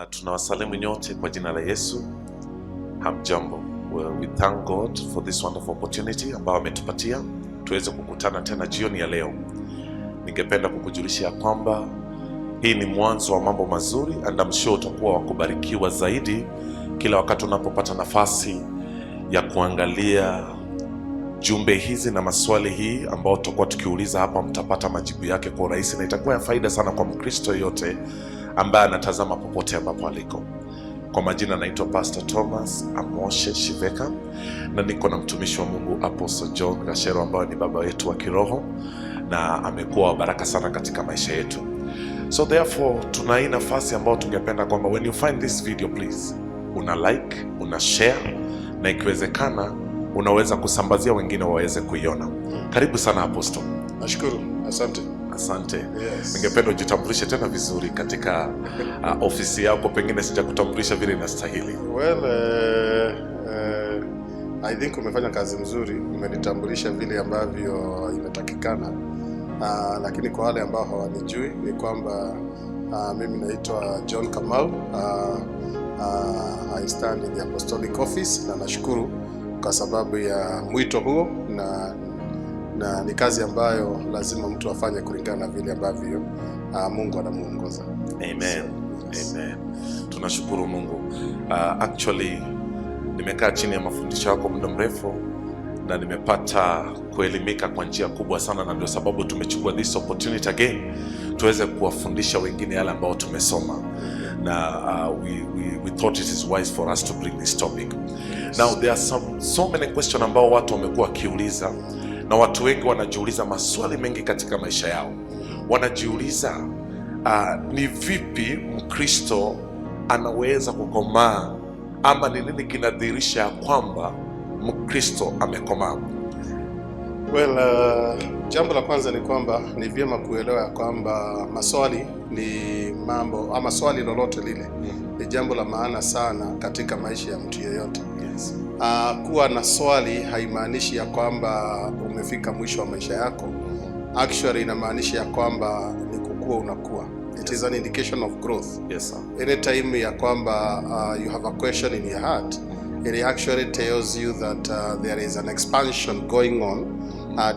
Tunawasalimu nyote kwa jina la Yesu. Hamjambo. We thank God for this wonderful opportunity ambao ametupatia tuweze kukutana tena jioni ya leo. Ningependa kukujulisha kwamba hii ni mwanzo wa mambo mazuri, and I'm sure utakuwa wakubarikiwa zaidi kila wakati unapopata nafasi ya kuangalia jumbe hizi na maswali hii ambao tutakuwa tukiuliza hapa. Mtapata majibu yake kwa urahisi na itakuwa ya faida sana kwa Mkristo yote ambaye anatazama popote ambapo aliko. Kwa majina naitwa Pastor Thomas Amoshe Shiveka na niko na mtumishi wa Mungu Apostle John Gashero ambaye ni baba wetu wa kiroho na amekuwa wa baraka sana katika maisha yetu. So therefore tuna hii nafasi ambayo tungependa kwamba when you find this video, please una like, una share na ikiwezekana unaweza kusambazia wengine waweze kuiona. Karibu sana Apostle. Nashukuru. Asante. Asante. Yes. Ningependa ujitambulishe tena vizuri katika ofisi yako, pengine sijakutambulisha vile inastahili. Well, I think umefanya kazi mzuri, umenitambulisha vile ambavyo imetakikana. Lakini kwa wale ambao hawanijui ni kwamba mimi naitwa John Kamau. I stand in the Apostolic Office na nashukuru kwa sababu ya mwito huo na ni kazi ambayo lazima mtu afanye kulingana na vile ambavyo Mungu anamuongoza. Amen. Yes. Amen. Tunashukuru Mungu. Actually nimekaa chini ya mafundisho yako muda mrefu na nimepata kuelimika kwa njia kubwa sana, na ndio sababu tumechukua this opportunity again tuweze kuwafundisha wengine yale ambao tumesoma. Na we thought it is wise for us to bring this topic. Yes. Now there are so many questions ambao watu wamekuwa wakiuliza, na watu wengi wanajiuliza maswali mengi katika maisha yao. Wanajiuliza ni vipi Mkristo anaweza kukomaa, ama ni nini kinadhihirisha kwamba Mkristo amekomaa? Well, jambo la kwanza ni kwamba ni vyema kuelewa kwamba maswali ni mambo, ama swali lolote lile ni jambo la maana sana katika maisha ya mtu yeyote. Yes. Kuwa na swali haimaanishi ya kwamba umefika mwisho wa maisha yako. Actually inamaanisha ya kwamba ni kukua unakuwa. It is an indication of growth. Yes, sir. Anytime ya kwamba you have a question in your heart, it actually tells you that there is an expansion going on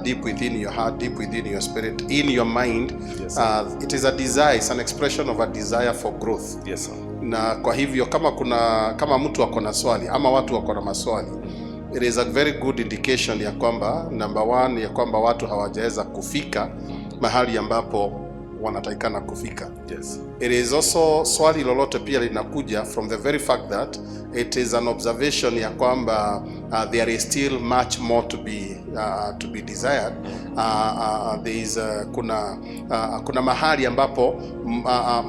deep within your heart, deep within your spirit, in your mind. Yes, it is a desire, it's an expression of a desire for growth. Yes, sir. Na kwa hivyo kama mtu ako na swali ama watu wako na maswali, it is a very good indication ya kwamba number one, ya kwamba watu hawajaweza kufika mahali ambapo wanatakikana kufika. Yes. It is also, swali lolote pia linakuja from the very fact that it is an observation ya kwamba there is still much more to be desired. There is kuna mahali ambapo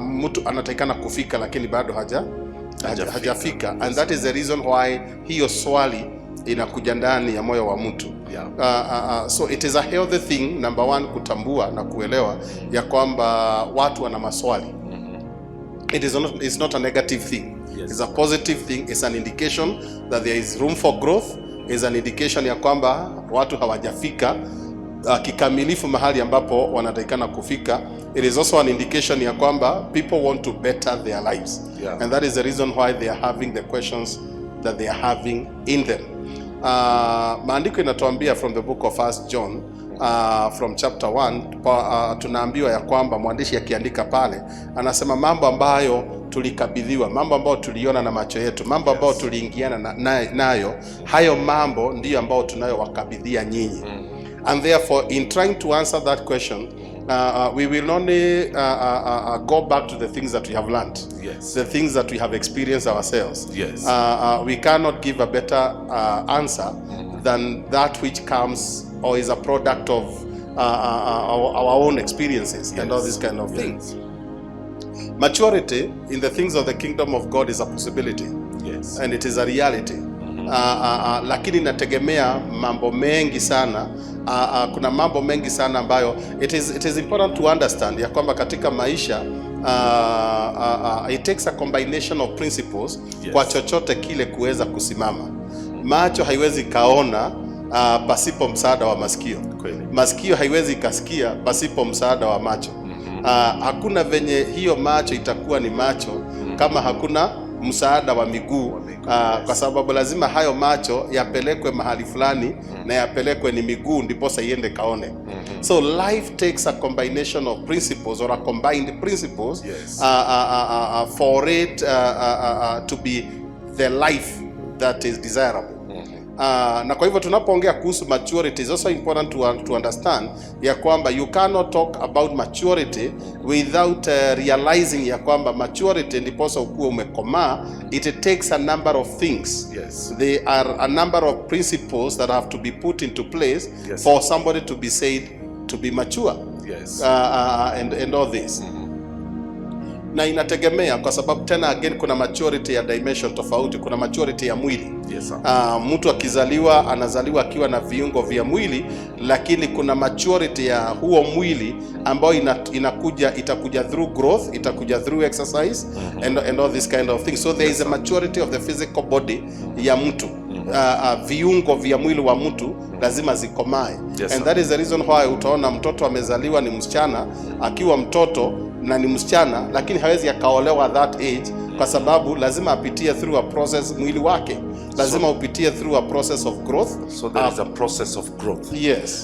mtu anatakikana kufika lakini bado hajafika. And that is the reason why hiyo swali inakuja ndani ya moyo wa mtu. Yeah. So it is a healthy thing, number one, kutambua na kuelewa ya kwamba watu wana maswali. It's not a negative thing. Yes. It's a positive thing. It's an indication that there is room for growth. It's an indication ya kwamba watu hawajafika kikamilifu mahali ambapo wanatakikana kufika. It is also an indication ya kwamba people want to better their lives. Yeah. And that is the reason why they are having the questions that they are having in them. Maandiko inatuambia from the book of 1 John from chapter 1, tunaambiwa ya kwamba mwandishi akiandika pale anasema mambo ambayo tulikabidhiwa, mambo ambayo tuliona na macho yetu, mambo ambayo tuliingiana nayo, hayo mambo ndiyo ambayo tunayowakabidhia nyinyi. And therefore in trying to answer that question, we will only go back to the things that we have learned. Yes. The things that we have experienced ourselves. Yes. We cannot give a better answer than that which comes or is a product of our own experiences. Yes. And all these kind of things. Maturity in the things of the kingdom of God is a possibility. Yes. And it is a reality. Lakini inategemea mambo mengi sana. Kuna mambo mengi sana ambayo it is important to understand ya kwamba katika maisha it takes a combination of principles. Yes. Kwa chochote kile kuweza kusimama. Macho haiwezi kaona pasipo msaada wa masikio. Masikio haiwezi kasikia pasipo msaada wa macho. Hakuna venye hiyo macho itakuwa ni macho kama hakuna msaada wa miguu, kwa sababu lazima hayo macho yapelekwe mahali fulani na yapelekwe ni miguu ndiposa iende kaone. So life takes a combination of principles or a combined principles for it to be the life that is desirable. Na kwa hivyo tunapoongea kuhusu maturity, it's also important to understand ya kwamba you cannot talk about maturity without realizing ya kwamba maturity ndiposa ukuwe umekomaa. It takes a number of things. There are a number of principles that have to be put into place for somebody to be said to be mature. And all this. Na inategemea kwa sababu tena again kuna maturity ya dimension tofauti. Kuna maturity ya mwili. Mtu akizaliwa anazaliwa akiwa na viungo vya mwili, lakini kuna maturity ya huo mwili ambayo itakuja through growth, itakuja through exercise and all this kind of things. So there is a maturity of the physical body ya mtu. Viungo vya mwili wa mtu lazima zikomae. And that is the reason why utaona mtoto amezaliwa ni msichana, akiwa mtoto na ni msichana, lakini hawezi akaolewa that age, kwa sababu lazima apitie through a process, mwili wake lazima upitie through a process of growth. So there is a process of growth.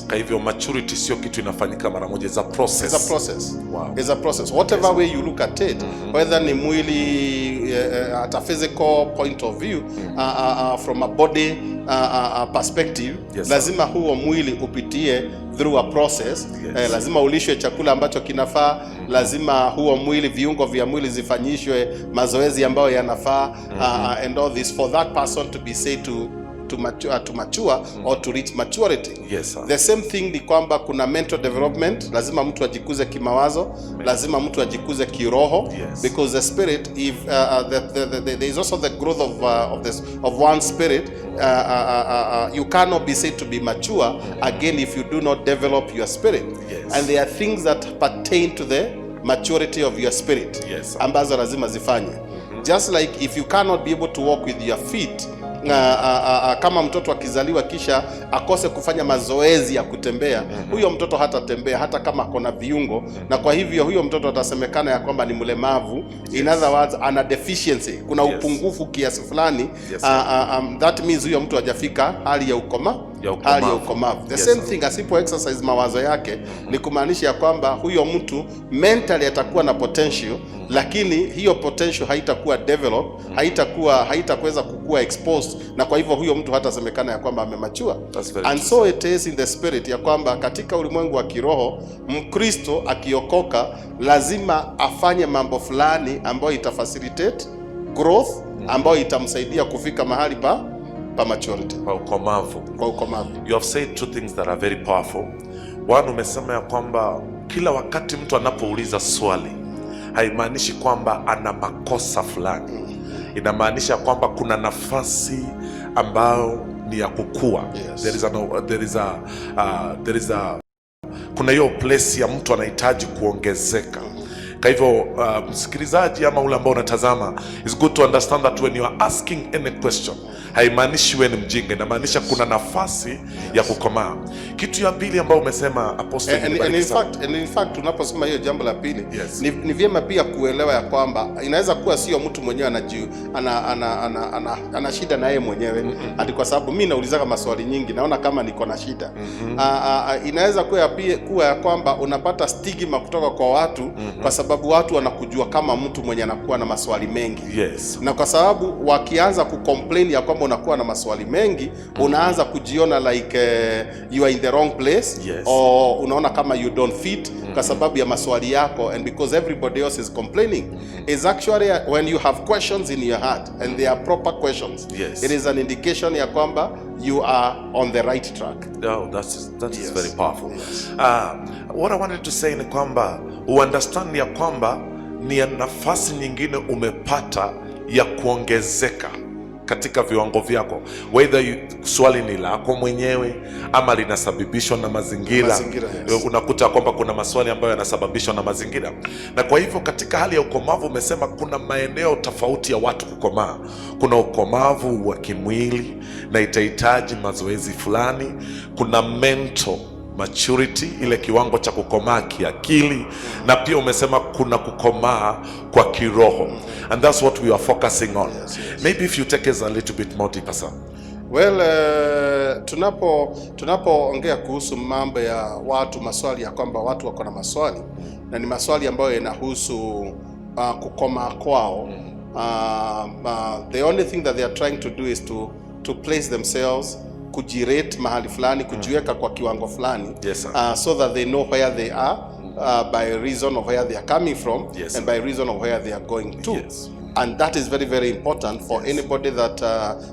Kwa hivyo maturity sio kitu inafanyika mara moja, it's a process. It's a process. It's a process. Whatever way you look at it, whether ni mwili at a physical point of view, from a body perspective, lazima huo mwili upitie through a process. Lazima ulishwe chakula ambacho kinafaa, lazima huo mwili, viungo vya mwili zifanyishwe mazoezi ambayo yanafaa, and all this for that person to be said to mature or to reach maturity. The same thing ni kwamba kuna mental development, lazima mtu ajikuze kimawazo, lazima mtu ajikuze kiroho, because the spirit, if there is also the growth of one spirit. You cannot be said to be mature again if you do not develop your spirit. And there are things that pertain to the maturity of your spirit ambazo lazima zifanye. Just like if you cannot be able to walk with your feet, kama mtoto akizaliwa kisha akose kufanya mazoezi ya kutembea, huyo mtoto hatatembea hata kama akona viungo, na kwa hivyo huyo mtoto atasemekana ya kwamba ni mlemavu. In other words, ana deficiency, kuna upungufu kiasi fulani. That means huyo mtu hajafika hali ya ukomavu. The same thing, asipo exercise mawazo yake, ni kumaanisha ya kwamba huyo mtu mentally atakuwa na potential, lakini hiyo potential haitakuwa develop, haitakuweza kukua exposed, na kwa hivyo huyo mtu hatasemekana ya kwamba amemature. And so it is in the spirit, ya kwamba katika ulimwengu wa kiroho, Mkristo akiokoka lazima afanye mambo fulani ambayo itafacilitate growth, ambayo itamsaidia kufika mahali pa maturity, kwa ukomavu. You have said two things that are very powerful. One, umesema ya kwamba kila wakati mtu anapouliza swali haimaanishi kwamba ana makosa fulani. Inamaanisha kwamba kuna nafasi ambayo ni ya kukua. Kuna hiyo place ya mtu anahitaji kuongezeka. Kwa hivyo msikilizaji ama ule ambao unatazama, it's good to understand that when you are asking any question, haimaanishi wewe ni mjinga, inamaanisha kuna nafasi ya kukomaa. Kitu ya pili ambao umesema Apostle, and in fact tunaposema hiyo jambo la pili, ni vyema pia kuelewa ya kwamba inaweza kuwa sio mtu mwenyewe ana shida na yeye mwenyewe, hadi kwa sababu mimi naulizaka maswali nyingi, naona kama niko na shida. Inaweza kuwa ya kwamba unapata stigma kutoka kwa watu, kwa sababu watu wanakujua kama mtu mwenye anakuwa na maswali mengi. Na kwa sababu wakianza kucomplain ya kwamba unakuwa na maswali mengi, unaanza kujiona like you are in the wrong place, or unaona kama you don't fit kwa sababu ya maswali yako, and because everybody else is complaining. Is actually when you have questions in your heart and they are proper questions, it is an indication ya kwamba you are on the right track. That is very powerful. What I wanted to say ni kwamba understand ya kwamba ni nafasi nyingine umepata ya kuongezeka katika viwango vyako, whether swali ni lako mwenyewe ama linasababishwa na mazingira. Unakuta kwamba kuna maswali ambayo yanasababishwa na mazingira, na kwa hivyo katika hali ya ukomavu umesema kuna maeneo tofauti ya watu kukomaa. Kuna ukomavu wa kimwili na itahitaji mazoezi fulani, kuna mental maturity, ile kiwango cha kukomaa kiakili, na pia umesema kuna kukomaa kwa kiroho, and that's what we are focusing on. Maybe if you take us a little bit more deeper, sir. Well, tunapoongea kuhusu mambo ya watu, maswali ya kwamba watu wako na maswali, na ni maswali ambayo yanahusu kukomaa kwao. The only thing that they are trying to do is to place themselves, kujirate mahali fulani, kujiweka kwa kiwango fulani, Yes, sir. so that they know where they are by reason of where they are coming from, Yes, and by reason of where they are going to. Yes. And that is very, very important for anybody that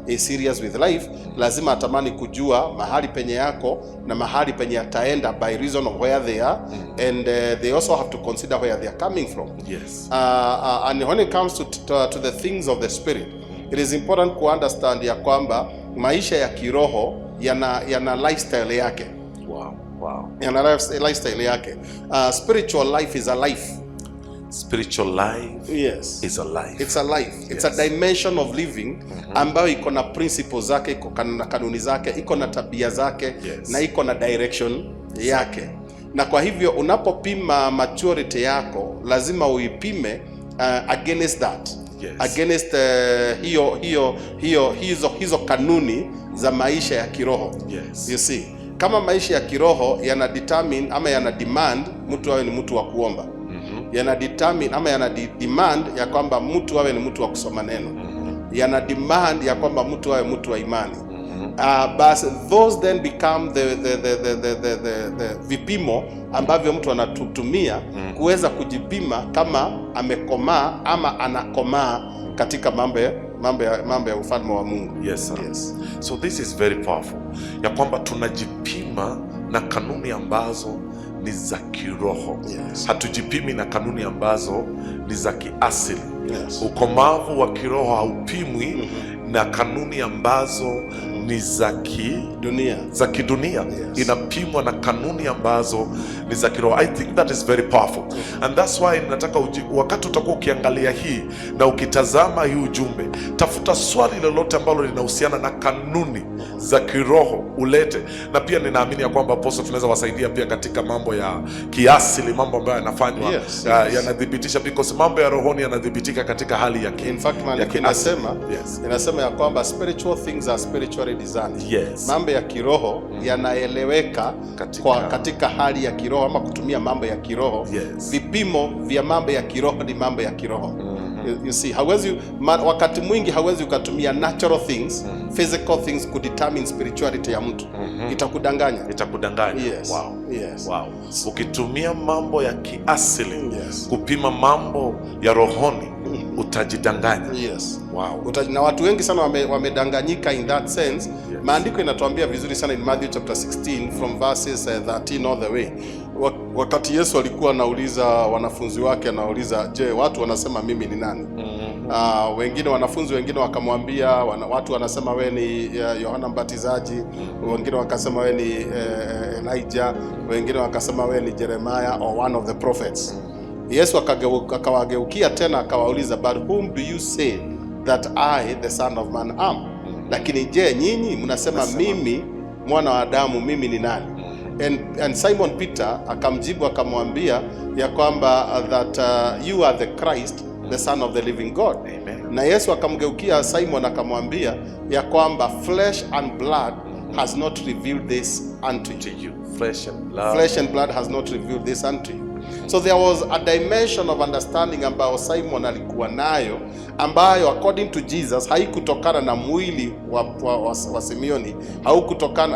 is serious with life. Lazima atamani kujua mahali penye yako na mahali penye ataenda by reason of where they are, and they also have to consider where they are coming from. Yes. And when it comes to the things of the spirit, it is important to understand ya kwamba maisha ya kiroho yana lifestyle yake. Wow. Yana lifestyle yake. Spiritual life is a life. Spiritual life, yes, is a life. It's a life. It's a dimension of living ambayo iko na principles zake, iko na kanuni zake, iko na tabia zake, Yes. na iko na direction yake. Na kwa hivyo unapopima maturity yako lazima uipime against that. Yes. Against hizo kanuni za maisha ya kiroho. Yes. You see, kama maisha ya kiroho yana determine ama yana demand mtu awe ni mtu wa kuomba, yana determine ama yana demand ya kwamba mtu awe ni mtu wa kusoma neno, yana demand ya kwamba mtu awe mtu wa imani, but those then become the vipimo ambavyo mtu anatutumia kuweza kujipima kama amekomaa ama anakomaa katika mambo ya ufalme wa Mungu. Yes, sir. Yes. So this is very powerful, ya kwamba tunajipima na kanuni ambazo ni za kiroho. Yes. Hatujipimi na kanuni ambazo ni za kiasili. Yes. Ukomavu wa kiroho haupimwi na kanuni ambazo ni za kidunia. Yes. Inapimwa na kanuni ambazo ni za kiroho. I think that is very powerful. And that's why nataka wakati utakuwa ukiangalia hii na ukitazama hii ujumbe, tafuta swali lolote ambalo linahusiana na kanuni za kiroho ulete. Na pia ninaamini ya kwamba Apostle tunaweza wasaidia pia katika mambo ya kiasili, mambo ambayo yanafanywa, Yes. yanadhibitisha, because mambo ya rohoni yanadhibitika katika hali ya In fact, maandiko inasema ya kwamba spiritual things are spiritually designed. Yes. Mambo ya kiroho yanaeleweka katika hali ya kiroho, ama kutumia mambo ya kiroho. Yes. Vipimo vya mambo ya kiroho ni mambo ya kiroho. You see, wakati mwingi hawezi ukatumia natural things, physical things kudetermine spirituality ya mtu. Itakudanganya. Yes. Yes. Wow. Ukitumia mambo ya kiasili, Yes. kupima mambo ya rohoni, utajidanganya. Yes. Wow. Na watu wengi sana wamedanganyika in that sense. Yes. Maandiko inatuambia vizuri sana in Matthew chapter 16 from verses 13 all the way. Wakati Yesu alikuwa anauliza wanafunzi wake, anauliza, je, watu wanasema mimi ni nani? Wanafunzi wengine wakamwambia, watu wanasema we ni Yohana Mbatizaji, wengine wakasema we ni Elijah, wengine wakasema we ni Jeremiah or one of the prophets. Yesu akawageukia tena akawauliza, but whom do you say that I the son of man am? Lakini je, nyinyi mnasema mimi mwana wa Adamu mimi ni nani? And Simon Peter akamjibu akamwambia ya kwamba that you are the Christ, the son of the living God. Amen. Na Yesu akamgeukia Simon akamwambia ya kwamba flesh and blood has not revealed this unto you. Flesh and blood has not revealed this unto you. So there was a dimension of understanding ambayo Simon alikuwa nayo, ambayo according to Jesus haikutokana na mwili wa Simeoni,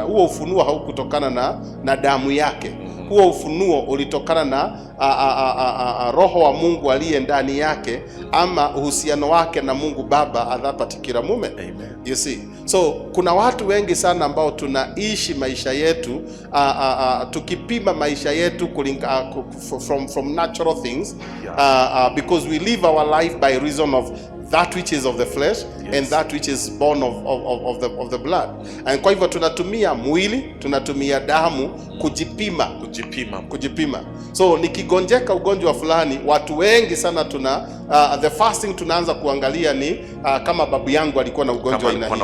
huo ufunuo haukutokana na damu yake. Huo ufunuo ulitokana na roho wa Mungu aliye ndani yake, ama uhusiano wake na Mungu Baba at that particular moment. Amen. You see, so kuna watu wengi sana ambao tunaishi maisha yetu tukipima maisha yetu from natural things, because we live our life by reason of that which is of the flesh, yes, and that which is born of the blood. And kwa hivyo tunatumia mwili, tunatumia damu kujipima kujipima. So nikigonjeka ugonjwa fulani, watu wengi sana the first thing tunaanza kuangalia ni kama babu yangu alikuwa na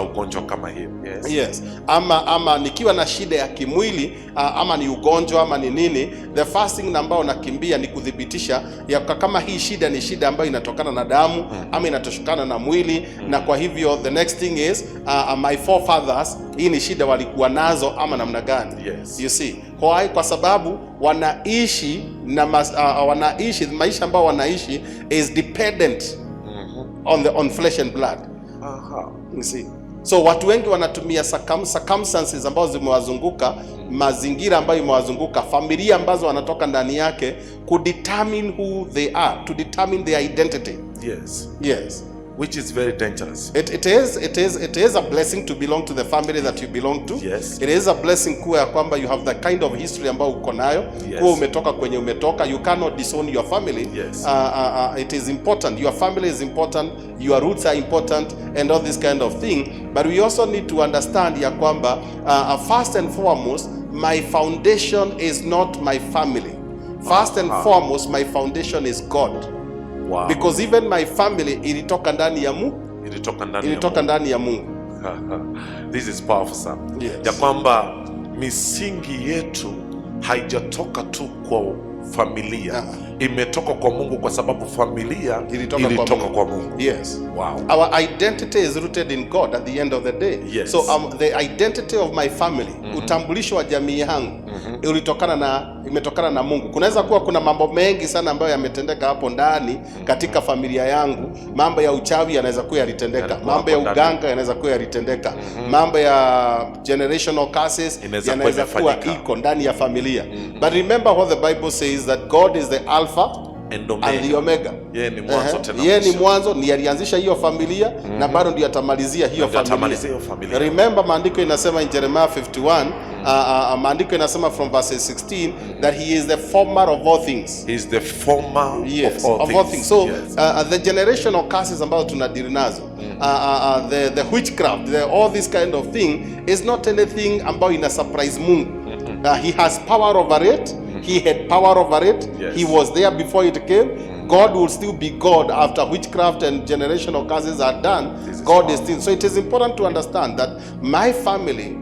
ugonjwa kama hiyo. Yes. Ama nikiwa na shida ya kimwili ama ni ugonjwa ama ni nini, the first thing ambao nakimbia ni kudhibitisha ya kama hii shida ni shida ambayo inatokana na damu ama inatokana na mwili, na kwa hivyo the next thing is my forefathers, hii ni shida walikuwa nazo ama namna gani? Yes. You see, kwa sababu wanaishi na maisha ambao wanaishi is dependent on flesh and blood. You see, so watu wengi wanatumia circumstances ambazo zimewazunguka, mazingira ambayo imewazunguka, familia ambazo wanatoka ndani yake, kudetermine who they are, to determine their identity. Yes. Which is very dangerous. It is a blessing to belong to the family that you belong to. Yes. It is a blessing kuwa kwamba you have the kind of history ambayo uko nayo. Yes. Kuwa umetoka kwenye umetoka, you cannot disown your family. Yes. It is important. Your family is important. Your roots are important, and all this kind of thing. But we also need to understand ya kwamba first and foremost, my foundation is not my family. First and foremost, my foundation is God. Wow. Because even my family ilitoka ndani ya Mungu. Ilitoka ndani ya Mungu. This is powerful, sir. Yes. Ya kwamba misingi yetu haijatoka tu kwa familia, imetoka kwa Mungu, kwa sababu familia ilitoka kwa Mungu. Yes. Wow. Our identity is rooted in God at the end of the day. Yes. So the identity of my family, utambulisho wa jamii yangu imetokana na Mungu. Kunaweza kuwa kuna mambo mengi sana ambayo yametendeka hapo ndani katika familia yangu. Mambo ya uchawi yanaweza kuwa yalitendeka, mambo ya uganga yanaweza kuwa yalitendeka, mambo ya generational curses yanaweza kuwa iko ndani ya familia. But remember what the Bible says, that God is the Alpha and the Omega. Yeye ni mwanzo tena. Yeye ni mwanzo, ni alianzisha hiyo familia na bado ndiye atamalizia hiyo familia. Remember maandiko inasema in Jeremiah 51, maandiko inasema from verse 16 that he is the former of all things. He is the former of all things. So the generational curses ambazo tunadili nazo, the witchcraft, all this kind of thing is not anything ambayo ina surprise Mungu. He has power over it. He had power over it. Yes. He was there before it came. God will still be God after witchcraft and generational curses are done. God is still. So it is important to understand that my family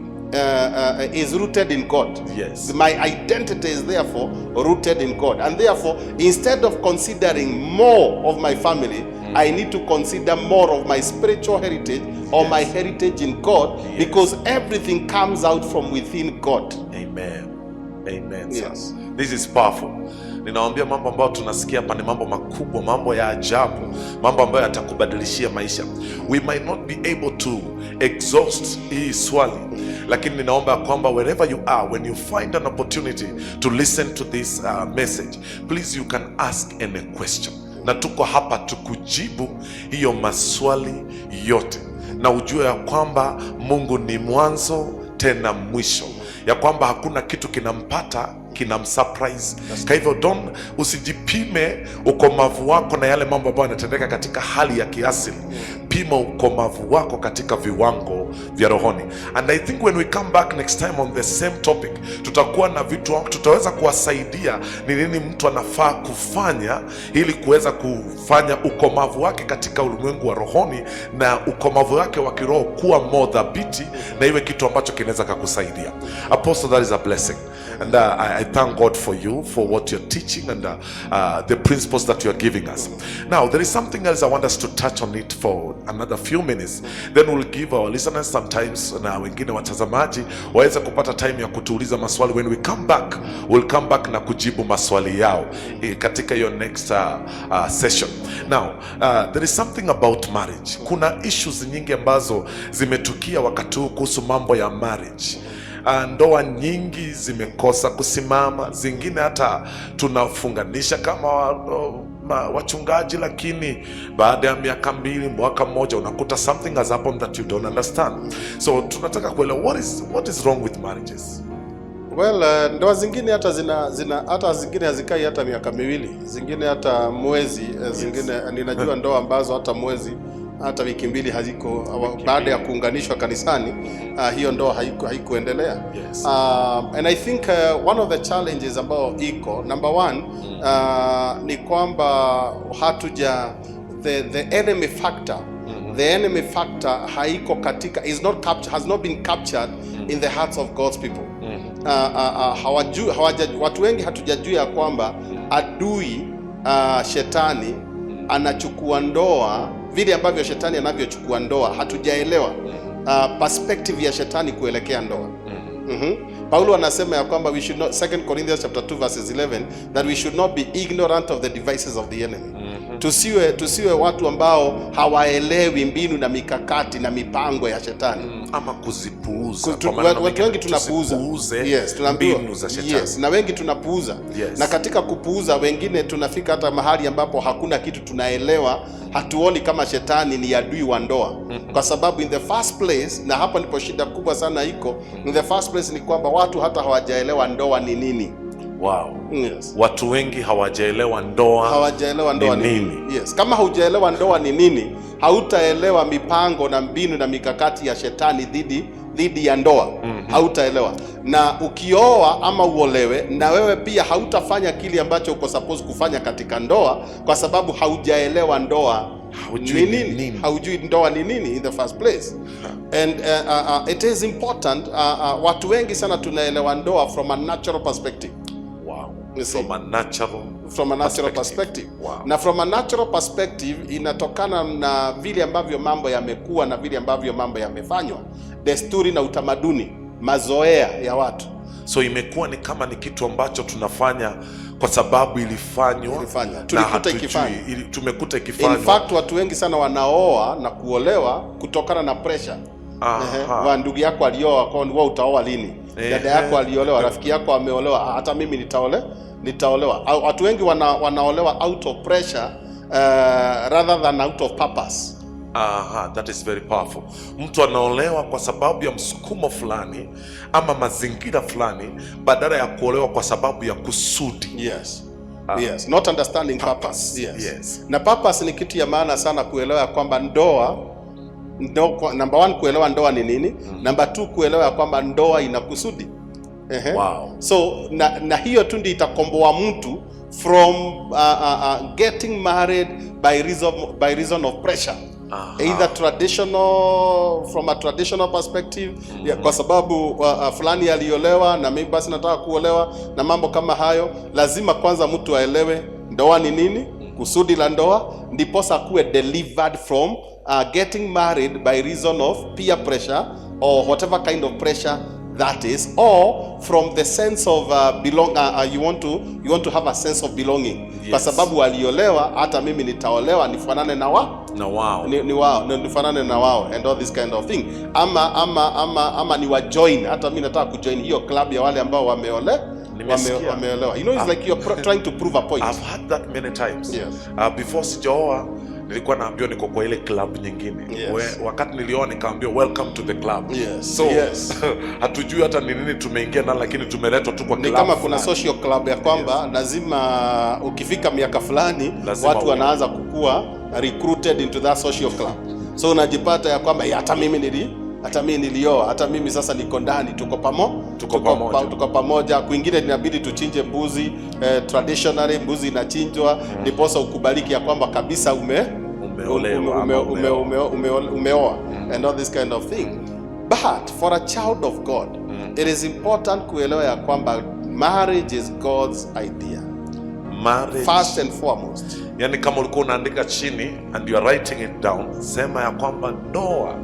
is rooted in God. Yes. My identity is therefore rooted in God. And therefore, instead of considering more of my family, I need to consider more of my spiritual heritage or my heritage in God, because everything comes out from within God. Amen. Amen. Yes. This is powerful. Ninawaambia mambo ambayo tunasikia hapa ni mambo makubwa, mambo ya ajabu, mambo ambayo yatakubadilishia maisha. We might not be able to exhaust hii swali, lakini ninaomba kwamba wherever you are, when you find an opportunity to listen to this message, please you can ask any question. Na tuko hapa tukujibu hiyo maswali yote, na ujue ya kwamba Mungu ni mwanzo tena mwisho, ya kwamba hakuna kitu kinampata kinamsurprise. Kwa hivyo usijipime ukomavu wako na yale mambo ambayo yanatendeka katika hali ya kiasili. Pima ukomavu wako katika viwango vya rohoni. And I think when we come back next time on the same topic, tutakuwa na vitu, tutaweza kuwasaidia ni nini mtu anafaa kufanya ili kuweza kufanya ukomavu wake katika ulimwengu wa rohoni na ukomavu wake wa kiroho kuwa more thabiti, na iwe kitu ambacho kinaweza kukusaidia. Apostle, that is a blessing. And I thank God for you, for what you're teaching and the principles that you're giving us. Now, there is something else I want us to touch on it for another few minutes. Then we'll give our listeners sometimes, na wengine watazamaji waweze kupata time ya kutuuliza maswali. When we come back, we'll come back na kujibu maswali yao katika your next session. Now, there is something about marriage. Kuna issues nyingi ambazo zimetukia wakati huu kuhusu mambo ya marriage. Ndoa nyingi zimekosa kusimama, zingine hata tunafunganisha kama wachungaji, lakini baada ya miaka 2, mwaka mmoja, unakuta something has happened that you don't understand. So tunataka kuelewa what is wrong with marriages. Well, ndoa zingine hata hata zingine hazikai hata miaka 2, zingine hata mwezi, zingine ninajua ndoa ambazo hata mwezi hata wiki mbili haziko baada ya kuunganishwa kanisani, hiyo ndoa haikuendelea. Yes. And I think one of the challenges ambao iko number one, ni kwamba the enemy factor, the enemy factor haiko katika, has not been captured in the hearts of God's people. Watu wengi hatujajua ya kwamba adui shetani anachukua ndoa vile ambavyo shetani anavyochukua ndoa. Hatujaelewa perspective ya shetani kuelekea ndoa. Paulo anasema ya kwamba we should not, 2 Corinthians chapter 2 verses 11, that we should not be ignorant of the devices of the enemy. Tusiwe watu ambao hawaelewi mbinu na mikakati na mipango ya shetani, ama kuzipuuza. Watu wengi tunapuuza. Yes, tunaambiwa mbinu za shetani. Yes, na wengi tunapuuza. Yes. Na katika kupuuza wengine tunafika hata mahali ambapo hakuna kitu tunaelewa, hatuoni kama shetani ni adui wa ndoa. Kwa sababu in the first place, na hapa ndipo shida kubwa sana iko, in the first place ni kwamba watu hata hawajaelewa ndoa ni nini. Wow. Yes. Watu wengi hawajaelewa ndoa ni nini. Yes. Kama hujaelewa ndoa ni nini, hautaelewa mipango na mbinu na mikakati ya shetani dhidi ya ndoa. Hautaelewa. Na ukioa ama uolewe, na wewe pia hautafanya kile ambacho uko supposed kufanya katika ndoa, kwa sababu haujaelewa ndoa ni nini. Haujui ndoa ni nini in the first place. And it is important, watu wengi sana tunaelewa ndoa from a natural perspective. From a natural perspective. Wow. Na from a natural perspective inatokana na vile ambavyo mambo yamekuwa na vile ambavyo mambo yamefanywa, desturi na utamaduni, mazoea ya watu. So imekuwa ni kama ni kitu ambacho tunafanya kwa sababu ilifanywa. Tumekuta ikifanywa. In fact, watu wengi sana wanaoa na kuolewa kutokana na pressure. Wa ndugu yako alioa, kwa wewe utaoa lini? Dada yako aliolewa, rafiki yako ameolewa, hata mimi nitaolewa. Watu wengi wanaolewa out of pressure rather than out of purpose. That is very powerful. Mtu anaolewa kwa sababu ya msukumo fulani ama mazingira fulani, badala ya kuolewa kwa sababu ya kusudi. Yes. Yes, not understanding purpose. Yes. Na purpose ni kitu ya maana sana kuelewa kwamba ndoa, number one, kuelewa ndoa ni nini. Number two, kuelewa kwamba ndoa ina kusudi. Wow. So na hiyo tu ndio itakomboa mtu from getting married by reason of pressure. Either from a traditional perspective, kwa sababu fulani aliolewa na mimi basi nataka kuolewa na mambo kama hayo. Lazima kwanza mtu aelewe ndoa ni nini, kusudi la ndoa, ndipo kuwe delivered from getting married by reason of peer pressure or whatever kind of pressure that is, or from the sense of you want to have a sense of belonging. Yes. Kwa sababu aliolewa, hata mimi nitaolewa nifanane na wao. Nifanane na wao and all this kind of thing. Ama ni wa join, hata mimi nataka kujoin hiyo club ya wale ambao wameolewa. You know, it's like you're trying to prove a point. I've had that many times. Yes. Before sijaoa nilikuwa naambiwa niko kwa ile club nyingine. Yes. Wakati nilioa nikaambiwa welcome to the club. Yes. So yes. Hatujui hata ni nini tumeingia na, lakini tumeletwa tu kwa club. Ni kama kuna social club ya kwamba lazima ukifika miaka fulani watu wanaanza kukua recruited into that social club. So unajipata ya kwamba hata mimi nilioa, hata mimi sasa niko ndani, tuko pamoja. Kwingine inabidi tuchinje mbuzi, traditionally mbuzi inachinjwa, ndiposa ukubaliki ya kwamba kabisa umeoa and all this kind of thing. But for a child of God, it is important kuelewa ya kwamba marriage is God's idea. Marriage, first and foremost. Yani kama ulikuwa unaandika chini and you are writing it down, sema ya kwamba ndoa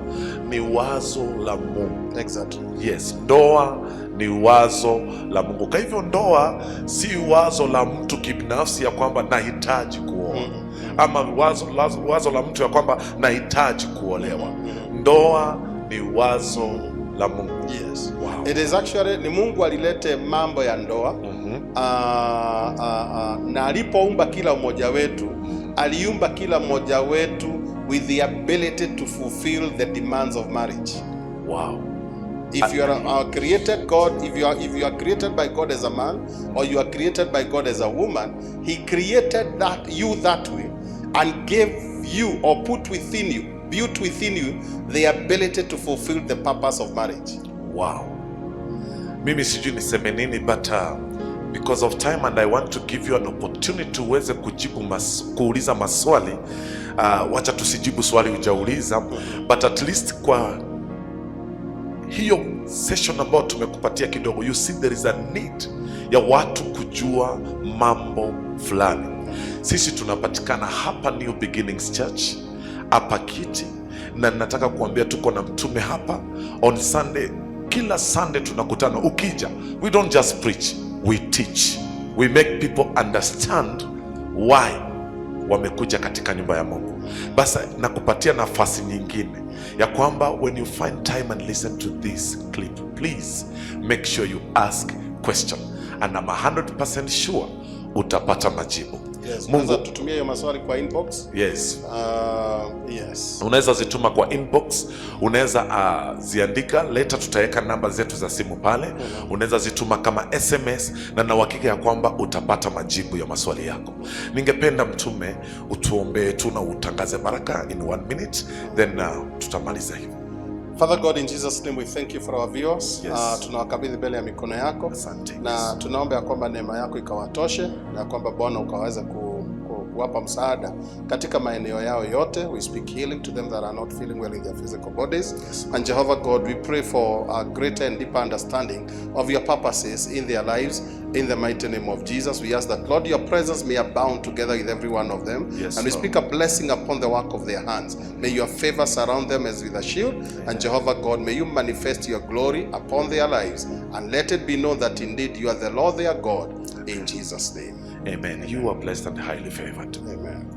ni wazo la Mungu. Exactly. Yes, ndoa ni wazo la Mungu. Kwa hivyo ndoa si wazo la mtu kibinafsi ya kwamba nahitaji kuoa. Ama wazo la mtu ya kwamba nahitaji kuolewa. Ndoa ni wazo la Mungu. Yes. Wow. It is actually, ni Mungu alilete mambo ya ndoa. Na alipoumba kila mmoja wetu, aliumba kila mmoja wetu with the ability to fulfill the demands of marriage. Wow. If you are created God, if you are created by God as a man, or you are created by God as a woman, He created you that way and gave you or put within you, built within you the ability to fulfill the purpose of marriage. Wow. Mimi sijui niseme nini, but because of time and I want to give you an opportunity uweze kuuliza maswali. Wacha tusijibu swali hujauliza, but at least kwa hiyo session ambayo tumekupatia kidogo, you see there is a need ya watu kujua mambo fulani. Sisi tunapatikana hapa New Beginnings Church, hapa Kiti, na nataka kuambia tuko na mtume hapa on Sunday. Kila Sunday tunakutana. Ukija, we don't just preach, we teach. We make people understand why wamekuja katika nyumba ya Mungu. Basi nakupatia nafasi nyingine ya kwamba when you find time and listen to this clip, please make sure you ask question, and I'm 100% sure utapata majibu. Yes, Mungu tutumie hiyo maswali kwa inbox. Yes. Yes. Unaweza zituma kwa inbox, unaweza ziandika later, tutaweka namba zetu za simu pale. Unaweza zituma kama SMS, na na uhakika ya kwamba utapata majibu ya maswali yako. Ningependa mtume utuombee tu na utangaze baraka in 1 minute, then tutamaliza hivi. Father God, in Jesus' name we thank you for our viewers. Yes. Tunawakabidhi mbele ya mikono yako. Asante. Na tunaomba ya kwamba neema yako ikawatoshe, na kwamba Bwana ukaweza kuwapa msaada katika maeneo yao yote. We speak healing to them that are not feeling well in their physical bodies. Yes. And Jehovah God, we pray for a greater and deeper understanding of your purposes in their lives. In the mighty name of Jesus, we ask that, Lord, your presence may abound together with every one of them. Yes, and we Lord. speak a blessing upon the work of their hands. May your favor surround them as with a shield. Amen. And Jehovah God, may you manifest your glory upon their lives. And let it be known that indeed you are the Lord their God. In Jesus' name. Amen. You are blessed and highly favored. Amen.